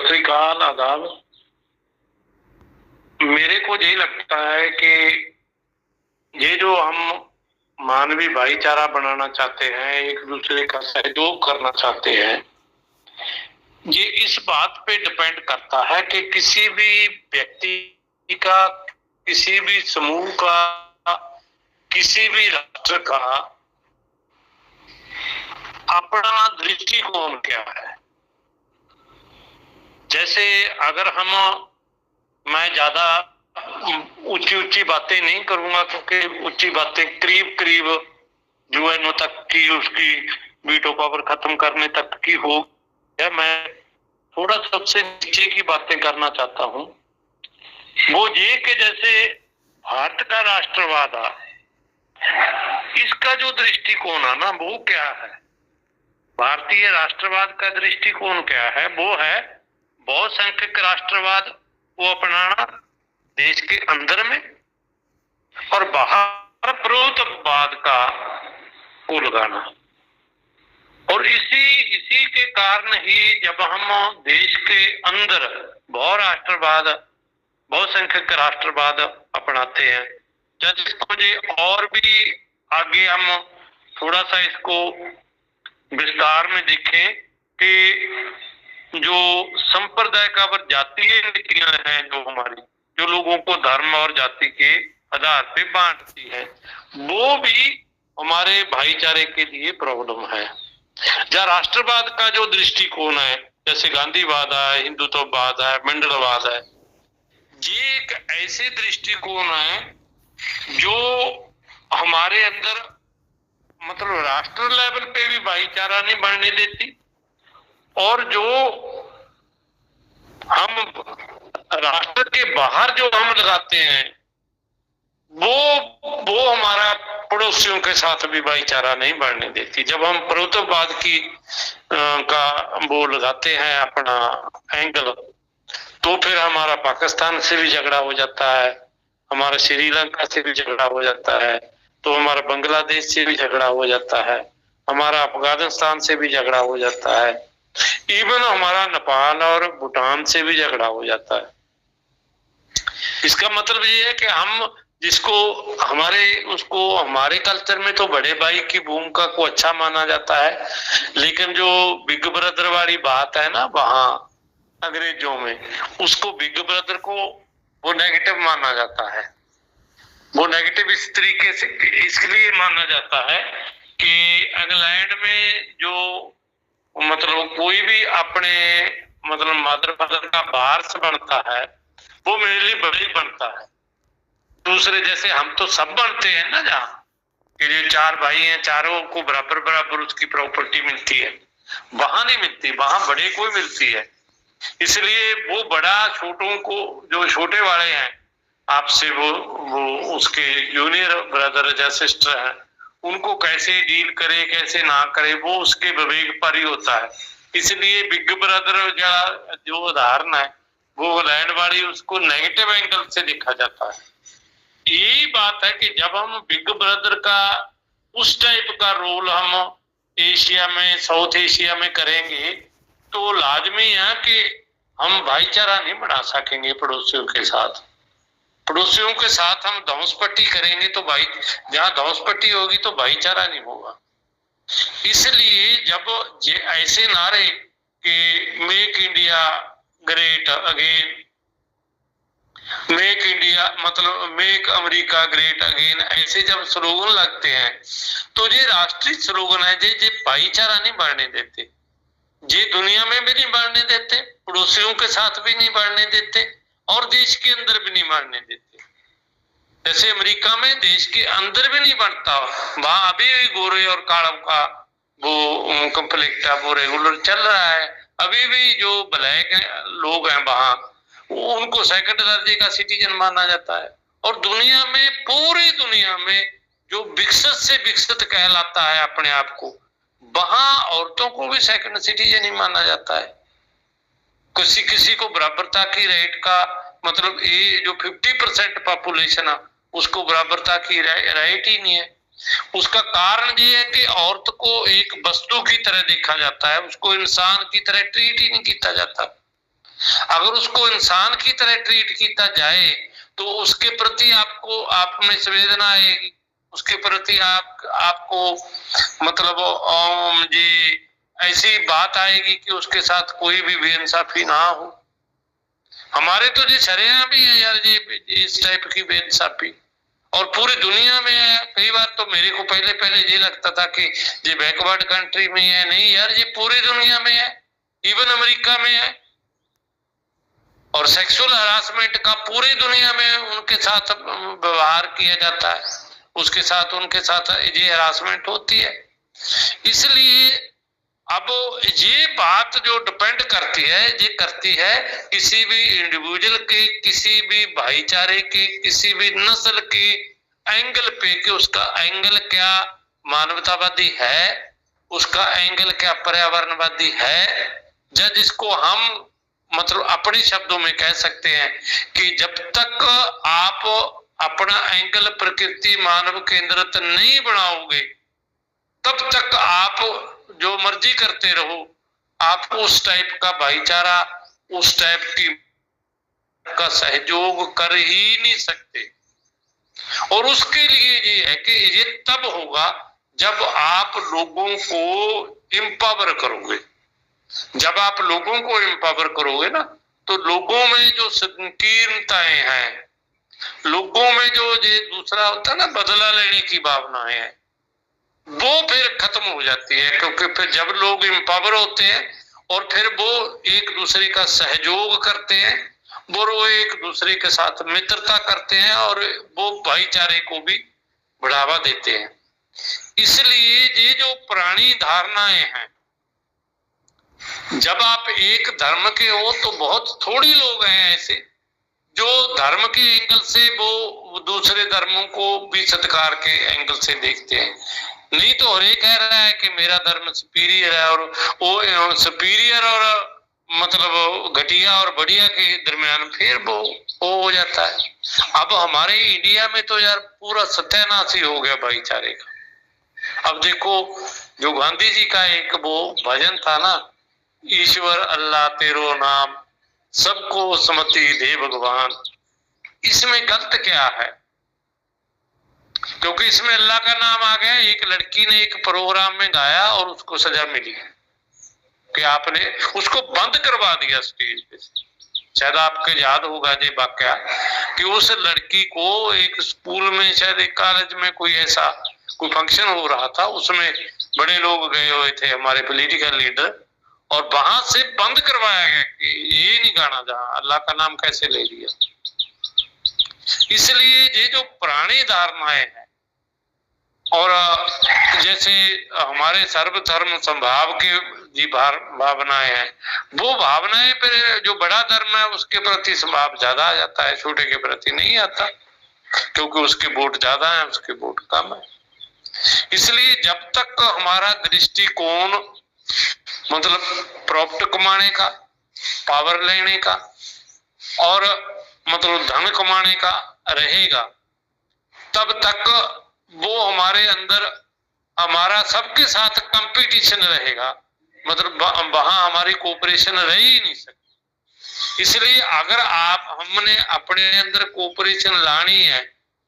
सत श्री अकाल, आदाब। मेरे को यही लगता है कि ये जो हम मानवीय भाईचारा बनाना चाहते हैं, एक दूसरे का सहयोग करना चाहते हैं, ये इस बात पे डिपेंड करता है कि किसी भी व्यक्ति का, किसी भी समूह का, किसी भी राष्ट्र का अपना दृष्टिकोण क्या है। जैसे अगर मैं ज्यादा ऊंची ऊंची बातें नहीं करूंगा, क्योंकि ऊंची बातें करीब करीब यूएनओ तक की, उसकी वीटो पावर खत्म करने तक की हो। या मैं थोड़ा सबसे नीचे की बातें करना चाहता हूं, वो ये कि जैसे भारत का राष्ट्रवाद है, इसका जो दृष्टिकोण है ना, वो क्या है। भारतीय राष्ट्रवाद का दृष्टिकोण क्या है? वो है बहुसंख्यक राष्ट्रवाद को अपनाना देश के अंदर में, और बाहर प्रभुत्ववाद का को लगाना। और इसी के कारण ही जब हम देश के अंदर बहुराष्ट्रवाद, बहुसंख्यक राष्ट्रवाद अपनाते हैं, जब इसको ये और भी आगे हम थोड़ा सा इसको विस्तार में देखें कि जो संप्रदाय का और जातीय नीतियां हैं, जो हमारी, जो लोगों को धर्म और जाति के आधार पे बांटती है, वो भी हमारे भाईचारे के लिए प्रॉब्लम है। जहाँ राष्ट्रवाद का जो दृष्टिकोण है, जैसे गांधीवाद है, हिंदुत्ववाद है, मंडलवाद है, ये एक ऐसे दृष्टिकोण है जो हमारे अंदर मतलब राष्ट्र लेवल पे भी भाईचारा नहीं बढ़ने देती, और जो हम राष्ट्र के बाहर जो हम लगाते हैं, वो हमारा पड़ोसियों के साथ भी भाईचारा नहीं बढ़ने देती। जब हम प्रभुत्ववाद की का वो लगाते हैं अपना एंगल, तो फिर हमारा पाकिस्तान से भी झगड़ा हो जाता है, हमारा श्रीलंका से भी झगड़ा हो जाता है, तो हमारा बांग्लादेश से भी झगड़ा हो जाता है, हमारा अफगानिस्तान से भी झगड़ा हो जाता है, इवन हमारा नेपाल और भूटान से भी झगड़ा हो जाता है। इसका मतलब ये है कि हम जिसको हमारे कल्चर में तो बड़े भाई की भूमिका को अच्छा माना जाता है, लेकिन जो बिग ब्रदर वाली बात है ना, वहां अंग्रेजों में उसको बिग ब्रदर को वो नेगेटिव माना जाता है। वो नेगेटिव इस तरीके से इसलिए माना जाता है कि इंग्लैंड में जो मतलब कोई भी अपने मतलब मदर फादर का वारस बनता है, वो मेरे लिए बड़ा ही बनता है। दूसरे जैसे हम तो सब बनते हैं ना, जहाँ कि जो चार भाई हैं, चारों को बराबर बराबर उसकी प्रॉपर्टी मिलती है, वहां नहीं मिलती, वहां बड़े को मिलती है। इसलिए वो बड़ा छोटों को, जो छोटे वाले हैं आपसे, वो उसके जूनियर ब्रदर या सिस्टर है, उनको कैसे डील करे कैसे ना करे, वो उसके विवेक पर ही होता है। इसलिए बिग ब्रदर का जो उदाहरण है, वो लैंड वाली, उसको नेगेटिव एंगल से देखा जाता है। यही बात है कि जब हम बिग ब्रदर का उस टाइप का रोल हम एशिया में, साउथ एशिया में करेंगे, तो लाजमी है कि हम भाईचारा नहीं बढ़ा सकेंगे पड़ोसियों के साथ। पड़ोसियों के साथ हम धौंसपट्टी करेंगे तो जहां धौंसपट्टी होगी तो भाईचारा नहीं होगा। इसलिए जब ये ऐसे नारे कि make India great again, make India मतलब मेक अमेरिका ग्रेट अगेन, ऐसे जब स्लोगन लगते हैं, तो ये राष्ट्रीय स्लोगन है, ये भाईचारा नहीं बढ़ने देते, ये दुनिया में भी नहीं बढ़ने देते, पड़ोसियों के साथ भी नहीं बढ़ने देते, और देश के अंदर भी नहीं बढ़ने देते। जैसे अमेरिका में देश के अंदर भी नहीं बढ़ता, वहां अभी भी गोरे और कालों का वो कंफ्लिक्ट है, वो रेगुलर चल रहा है। अभी भी जो ब्लैक लोग हैं वहां, उनको सेकंड दर्जे का सिटीजन माना जाता है। और दुनिया में, पूरी दुनिया में जो विकसित से विकसित कहलाता है अपने आप को, वहां औरतों को भी सेकंड सिटीजन ही माना जाता है। किसी को बराबरता की राइट का मतलब ये जो 50% पॉपुलेशन है, उसको बराबरता की राइट ही नहीं है। उसका कारण ये है कि औरत को एक वस्तु की तरह देखा जाता है, उसको इंसान की तरह ट्रीट ही नहीं किया जाता। अगर उसको इंसान की तरह ट्रीट किया जाए तो उसके प्रति आपको आप में संवेदना आएगी, उसके प्रति आपको मतलब जी ऐसी बात आएगी कि उसके साथ कोई भी बेइंसाफी ना हो। हमारे तो जी शरिया भी है यार जी इस टाइप की बेइंसाफी, और पूरी दुनिया में है। कई बार तो मेरे को पहले पहले ये लगता था कि ये बैकवर्ड कंट्री में है, नहीं यार ये पूरी दुनिया में है, इवन अमेरिका में है। और सेक्सुअल हरासमेंट का पूरी दुनिया में उनके साथ व्यवहार किया जाता है, उसके साथ उनके साथ ये हरासमेंट होती है। इसलिए अब ये बात जो डिपेंड करती है, ये करती है किसी भी इंडिविजुअल के, किसी भी भाईचारे के, किसी भी नस्ल के एंगल पे कि उसका एंगल क्या मानवतावादी है, उसका एंगल क्या पर्यावरणवादी है। जब जिसको हम मतलब अपने शब्दों में कह सकते हैं कि जब तक आप अपना एंगल प्रकृति मानव केंद्रित नहीं बनाओगे तब तक आप जो मर्जी करते रहो, आप उस टाइप का भाईचारा, उस टाइप की का सहयोग कर ही नहीं सकते। और उसके लिए ये है कि ये तब होगा जब आप लोगों को एम्पावर करोगे। जब आप लोगों को एम्पावर करोगे ना, तो लोगों में जो संकीर्णताएं हैं, लोगों में जो ये दूसरा होता है ना बदला लेने की भावनाएं हैं, वो फिर खत्म हो जाती है। क्योंकि फिर जब लोग एम्पावर होते हैं और फिर वो एक दूसरे का सहयोग करते हैं, वो एक दूसरे के साथ मित्रता करते हैं और वो भाईचारे को भी बढ़ावा देते हैं। इसलिए ये जो पुरानी धारणाएं हैं, जब आप एक धर्म के हो तो बहुत थोड़ी लोग हैं ऐसे जो धर्म के एंगल से वो दूसरे धर्मों को भी सत्कार के एंगल से देखते हैं। नहीं तो हर एक कह रहा है कि मेरा धर्म सुपीरियर है, और वो सुपीरियर और मतलब घटिया और बढ़िया के दरमियान फिर वो हो जाता है। अब हमारे इंडिया में तो यार पूरा सत्यानाश ही हो गया भाईचारे का। अब देखो जो गांधी जी का एक वो भजन था ना, ईश्वर अल्लाह तेरो नाम सबको सम्मति दे भगवान, इसमें गलत क्या है? क्योंकि इसमें अल्लाह का नाम आ गया। एक लड़की ने एक प्रोग्राम में गाया और उसको सजा मिली कि आपने उसको बंद करवा दिया स्टेज पे। शायद आपको याद होगा ये वाकया कि उस लड़की को एक स्कूल में, शायद एक कॉलेज में कोई ऐसा कोई फंक्शन हो रहा था, उसमें बड़े लोग गए हुए थे हमारे पॉलिटिकल लीडर, और वहां से बंद करवाया गया कि ये नहीं गाना, जहां अल्लाह का नाम कैसे ले लिया। इसलिए ये जो पुरानी धारणाएं हैं, और जैसे हमारे सर्वधर्म संभाव के जी भावनाएं हैं, वो भावनाएं पर जो बड़ा धर्म है उसके प्रति संभाव ज्यादा आ जाता है, छोटे के प्रति नहीं आता, क्योंकि उसके वोट ज्यादा है, उसके वोट कम है। इसलिए जब तक हमारा दृष्टिकोण मतलब प्रॉफिट कमाने का, पावर लेने का और मतलब धन कमाने का रहेगा, तब तक वो हमारे अंदर हमारा सबके साथ कंपटीशन रहेगा, मतलब वहां हमारी कोऑपरेशन रह ही नहीं सकती। इसलिए अगर हमने अपने अंदर कोऑपरेशन लानी है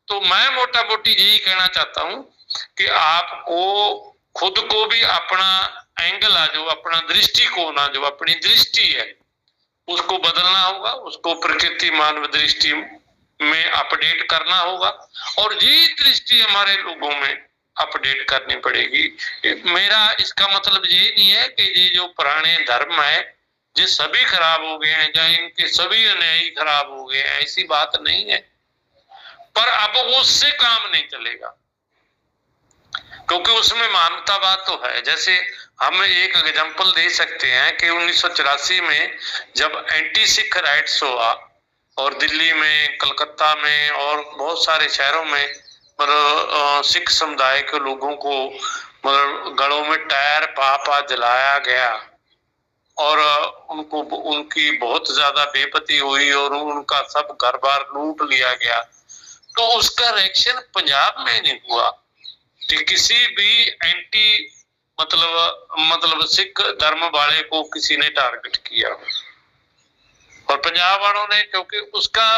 तो मैं मोटा मोटी यही कहना चाहता हूं कि आपको खुद को भी अपना एंगल आ जो अपना दृष्टिकोण आ जो अपनी दृष्टि है उसको बदलना होगा, उसको प्रकृति मानव दृष्टि में अपडेट करना होगा, और ये दृष्टि हमारे लोगों में अपडेट करनी पड़ेगी। मेरा इसका मतलब ये नहीं है कि ये जो पुराने धर्म है ये सभी खराब हो गए हैं या इनके सभी अन्यायी खराब हो गए हैं, ऐसी बात नहीं है। पर अब उससे काम नहीं चलेगा, क्योंकि उसमें मानवतावाद तो है। जैसे हम एक एग्जांपल दे सकते हैं कि 1984 में जब एंटी सिख राइट्स हुआ और दिल्ली में, कलकत्ता में और बहुत सारे शहरों में मतलब सिख समुदाय के लोगों को मतलब गलों में टायर पा जलाया गया और उनको उनकी बहुत ज्यादा बेपत्ती हुई और उनका सब घर बार लूट लिया गया, तो उसका रिएक्शन पंजाब में नहीं हुआ कि किसी भी एंटी मतलब सिख धर्म वाले को किसी ने टारगेट किया। पंजाब वालों ने, क्योंकि उसका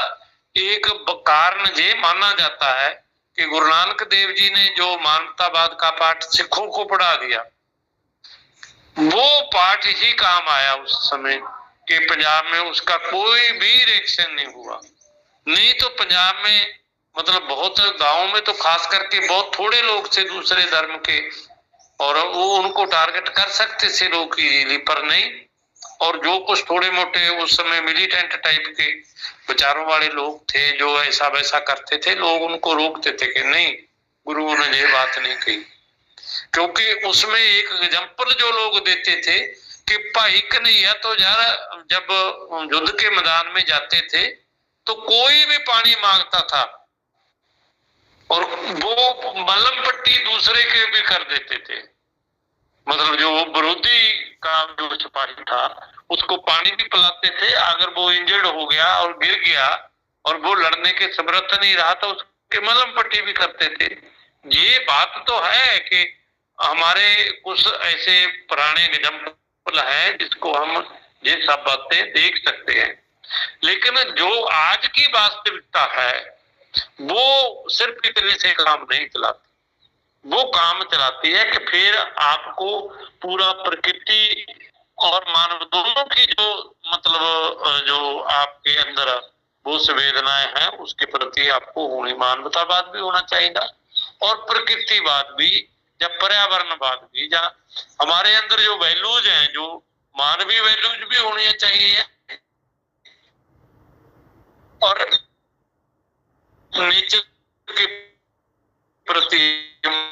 एक कारण ये माना जाता है कि गुरु नानक देव जी ने जो मानवतावाद का पाठ सिखों को पढ़ा दिया, वो पाठ ही काम आया उस समय कि पंजाब में उसका कोई भी रिएक्शन नहीं हुआ। नहीं तो पंजाब में मतलब बहुत गांवों में तो खास करके बहुत थोड़े लोग थे दूसरे धर्म के, और वो उनको टारगेट कर सकते थे लोग इजीली, पर नहीं। और जो कुछ थोड़े मोटे उस समय मिलिटेंट टाइप के विचारों वाले लोग थे जो ऐसा वैसा करते थे, लोग उनको रोकते थे कि नहीं, गुरुओं ने ये बात नहीं कही। क्योंकि उसमें एक एग्जाम्पल जो लोग देते थे कि भाई कन्हैया तो यार जब युद्ध के मैदान में जाते थे तो कोई भी पानी मांगता था और वो मलम पट्टी दूसरे के भी कर देते थे। मतलब जो विरोधी का जो सिपाही था उसको पानी भी पिलाते थे, अगर वो इंजर्ड हो गया और गिर गया और वो लड़ने के समर्थ नहीं रहा तो उसके मलम पट्टी भी करते थे। ये बात तो है कि हमारे कुछ ऐसे पुराने एग्जाम्पल है जिसको हम ये सब बातें देख सकते हैं, लेकिन जो आज की वास्तविकता है वो सिर्फ इतने से काम नहीं चलाती। वो काम चलाती है कि फिर आपको पूरा प्रकृति और मानव दोनों की जो मतलब जो आपके अंदर वो संवेदनाएं हैं उसके प्रति आपको होनी, मानवतावाद भी होना चाहिए और प्रकृतिवाद भी या पर्यावरणवाद भी, जहाँ हमारे अंदर जो वैल्यूज हैं, जो मानवीय वैल्यूज भी होनी चाहिए और नेचर के प्रति